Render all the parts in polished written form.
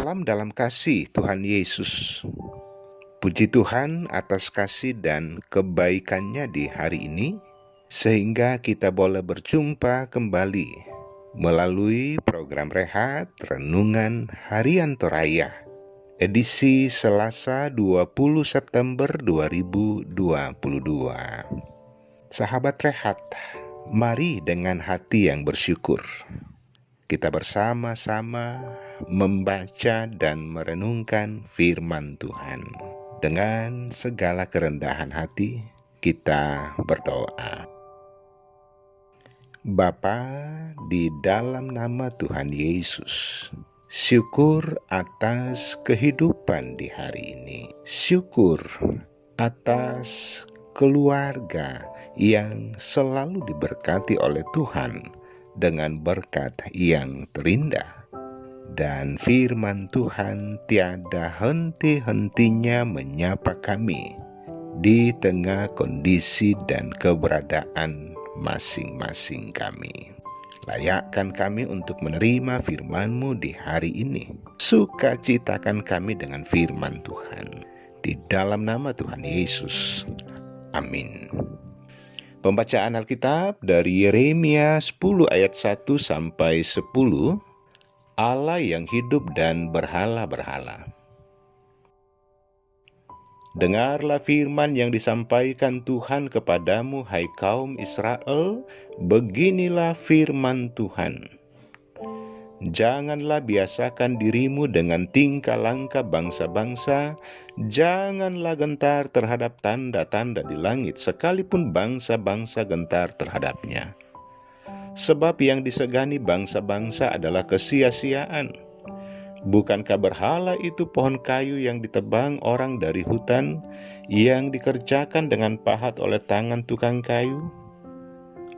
Salam dalam kasih Tuhan Yesus. Puji Tuhan atas kasih dan kebaikannya di hari ini, sehingga kita boleh berjumpa kembali melalui program Rehat Renungan Harian Toraya, edisi Selasa 20 September 2022. Sahabat Rehat, mari dengan hati yang bersyukur kita bersama-sama membaca dan merenungkan firman Tuhan. Dengan segala kerendahan hati, kita berdoa. Bapa, di dalam nama Tuhan Yesus, syukur atas kehidupan di hari ini. Syukur atas keluarga yang selalu diberkati oleh Tuhan dengan berkat yang terindah. Dan firman Tuhan tiada henti-hentinya menyapa kami di tengah kondisi dan keberadaan masing-masing kami. Layakkan kami untuk menerima firman-Mu di hari ini. Sukacitakan kami dengan firman Tuhan. Di dalam nama Tuhan Yesus. Amin. Pembacaan Alkitab dari Yeremia 10 ayat 1 sampai 10. Allah yang hidup dan berhala-berhala. Dengarlah firman yang disampaikan Tuhan kepadamu, hai kaum Israel. Beginilah firman Tuhan. Janganlah biasakan dirimu dengan tingkah langkah bangsa-bangsa. Janganlah gentar terhadap tanda-tanda di langit, sekalipun bangsa-bangsa gentar terhadapnya. Sebab yang disegani bangsa-bangsa adalah kesia-siaan. Bukankah berhala itu pohon kayu yang ditebang orang dari hutan, yang dikerjakan dengan pahat oleh tangan tukang kayu?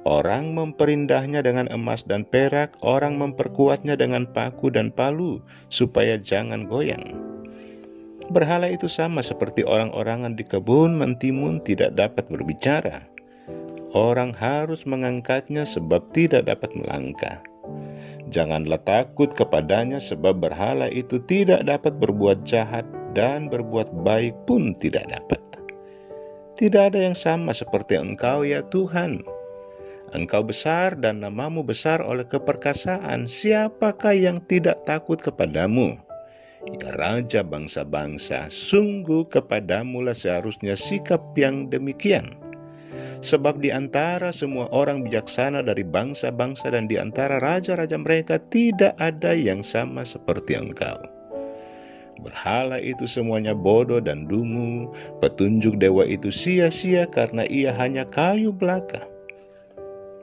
Orang memperindahnya dengan emas dan perak, orang memperkuatnya dengan paku dan palu, supaya jangan goyang. Berhala itu sama seperti orang-orangan di kebun mentimun, tidak dapat berbicara. Orang harus mengangkatnya sebab tidak dapat melangkah. Janganlah takut kepadanya, sebab berhala itu tidak dapat berbuat jahat, dan berbuat baik pun tidak dapat. Tidak ada yang sama seperti Engkau, ya Tuhan. Engkau besar dan namamu besar oleh keperkasaan. Siapakah yang tidak takut kepadamu? Ya Raja bangsa-bangsa, sungguh kepadamulah seharusnya sikap yang demikian. Sebab di antara semua orang bijaksana dari bangsa-bangsa dan di antara raja-raja mereka tidak ada yang sama seperti Engkau. Berhala itu semuanya bodoh dan dungu, petunjuk dewa itu sia-sia karena ia hanya kayu belaka.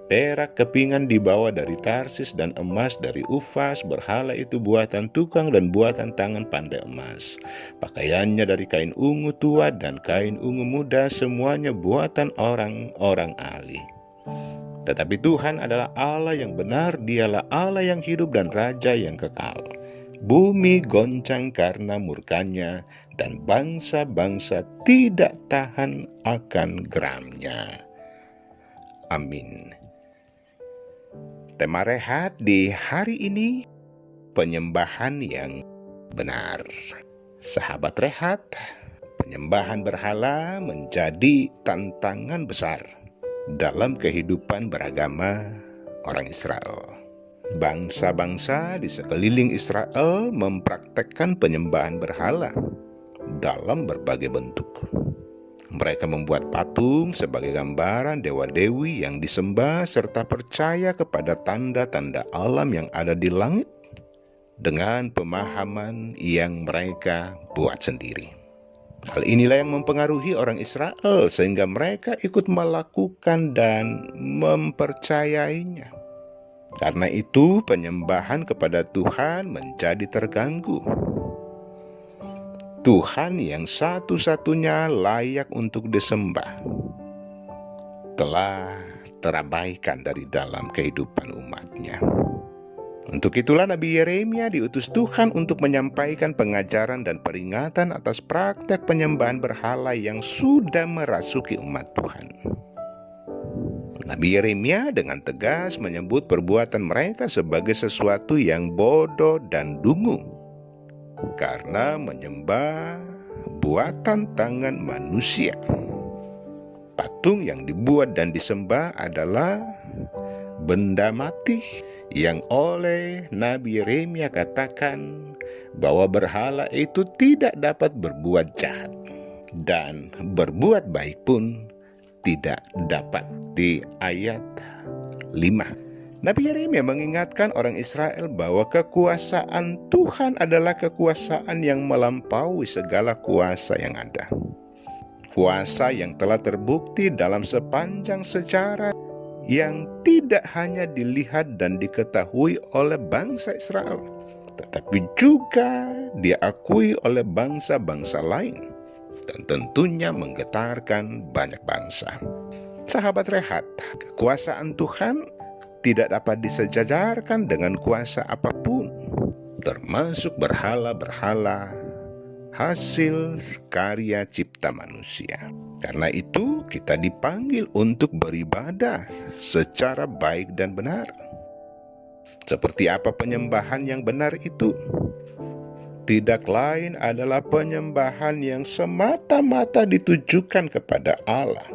Perak kepingan dibawa dari Tarsis dan emas dari Ufas. Berhala itu buatan tukang dan buatan tangan pandai emas. Pakaiannya dari kain ungu tua dan kain ungu muda, semuanya buatan orang-orang ahli. Tetapi Tuhan adalah Allah yang benar, Dialah Allah yang hidup dan Raja yang kekal. Bumi goncang karena murkanya, dan bangsa-bangsa tidak tahan akan geramnya. Amin. Tema Rehat di hari ini, penyembahan yang benar. Sahabat Rehat, penyembahan berhala menjadi tantangan besar dalam kehidupan beragama orang Israel. Bangsa-bangsa di sekeliling Israel mempraktekkan penyembahan berhala dalam berbagai bentuk. Mereka membuat patung sebagai gambaran dewa-dewi yang disembah serta percaya kepada tanda-tanda alam yang ada di langit dengan pemahaman yang mereka buat sendiri. Hal inilah yang mempengaruhi orang Israel sehingga mereka ikut melakukan dan mempercayainya. Karena itu penyembahan kepada Tuhan menjadi terganggu. Tuhan yang satu-satunya layak untuk disembah telah terabaikan dari dalam kehidupan umatnya. Untuk itulah Nabi Yeremia diutus Tuhan untuk menyampaikan pengajaran dan peringatan atas praktek penyembahan berhala yang sudah merasuki umat Tuhan. Nabi Yeremia dengan tegas menyebut perbuatan mereka sebagai sesuatu yang bodoh dan dungu. karena menyembah buatan tangan manusia. Patung yang dibuat dan disembah adalah benda mati yang oleh Nabi Yeremia katakan bahwa berhala itu tidak dapat berbuat jahat dan berbuat baik pun tidak dapat. Di ayat 5, Nabi Yeremia mengingatkan orang Israel bahwa kekuasaan Tuhan adalah kekuasaan yang melampaui segala kuasa yang ada. Kuasa yang telah terbukti dalam sepanjang sejarah, yang tidak hanya dilihat dan diketahui oleh bangsa Israel, tetapi juga diakui oleh bangsa-bangsa lain, dan tentunya menggetarkan banyak bangsa. Sahabat Rehat, kekuasaan Tuhan tidak dapat disejajarkan dengan kuasa apapun, termasuk berhala-berhala hasil karya cipta manusia. Karena itu kita dipanggil untuk beribadah secara baik dan benar. Seperti apa penyembahan yang benar itu? Tidak lain adalah penyembahan yang semata-mata ditujukan kepada Allah,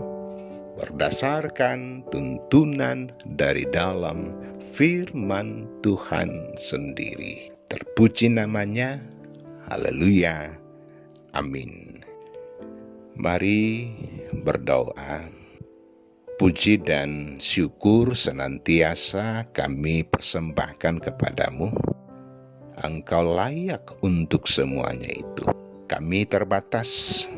berdasarkan tuntunan dari dalam firman Tuhan sendiri. Terpuji namanya, haleluya. Amin. Mari berdoa. Puji dan syukur senantiasa kami persembahkan kepadamu. Engkau layak untuk semuanya itu. Kami terbatas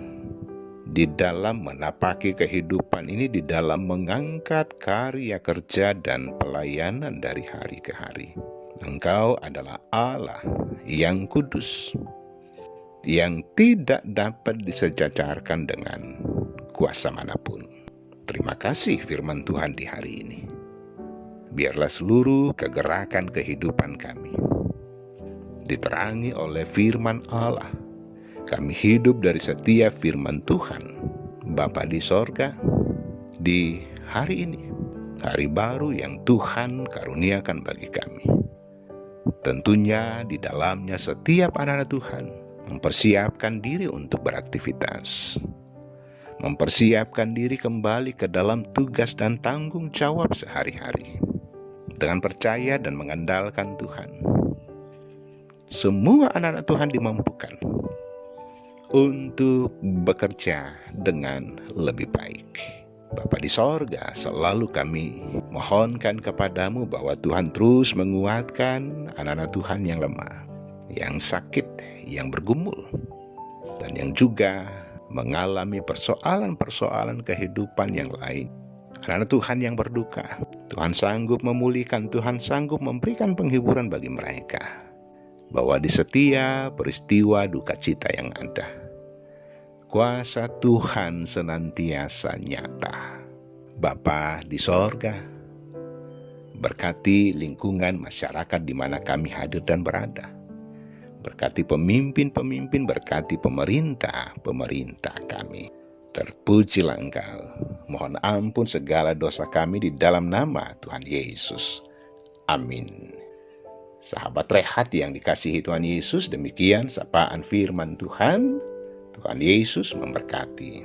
di dalam menapaki kehidupan ini, di dalam mengangkat karya kerja dan pelayanan dari hari ke hari. Engkau adalah Allah yang kudus, yang tidak dapat disejajarkan dengan kuasa manapun. Terima kasih firman Tuhan di hari ini. Biarlah seluruh kegerakan kehidupan kami diterangi oleh firman Allah. Kami hidup dari setiap firman Tuhan Bapa di sorga di hari ini, hari baru yang Tuhan karuniakan bagi kami. Tentunya di dalamnya setiap anak-anak Tuhan mempersiapkan diri untuk beraktivitas, mempersiapkan diri kembali ke dalam tugas dan tanggung jawab sehari-hari, dengan percaya dan mengandalkan Tuhan. Semua anak-anak Tuhan dimampukan untuk bekerja dengan lebih baik. Bapa di sorga, selalu kami mohonkan kepadamu bahwa Tuhan terus menguatkan anak-anak Tuhan yang lemah, yang sakit, yang bergumul, dan yang juga mengalami persoalan-persoalan kehidupan yang lain. Anak-anak Tuhan yang berduka, Tuhan sanggup memulihkan, Tuhan sanggup memberikan penghiburan bagi mereka. Bahwa di setiap peristiwa duka cita yang ada, kuasa Tuhan senantiasa nyata. Bapa di sorga, berkati lingkungan masyarakat di mana kami hadir dan berada. Berkati pemimpin-pemimpin, berkati pemerintah kami. Terpujilah Engkau. Mohon ampun segala dosa kami di dalam nama Tuhan Yesus. Amin. Sahabat Rehat yang dikasihi Tuhan Yesus, demikian sapaan firman Tuhan. Tuhan Yesus memberkati.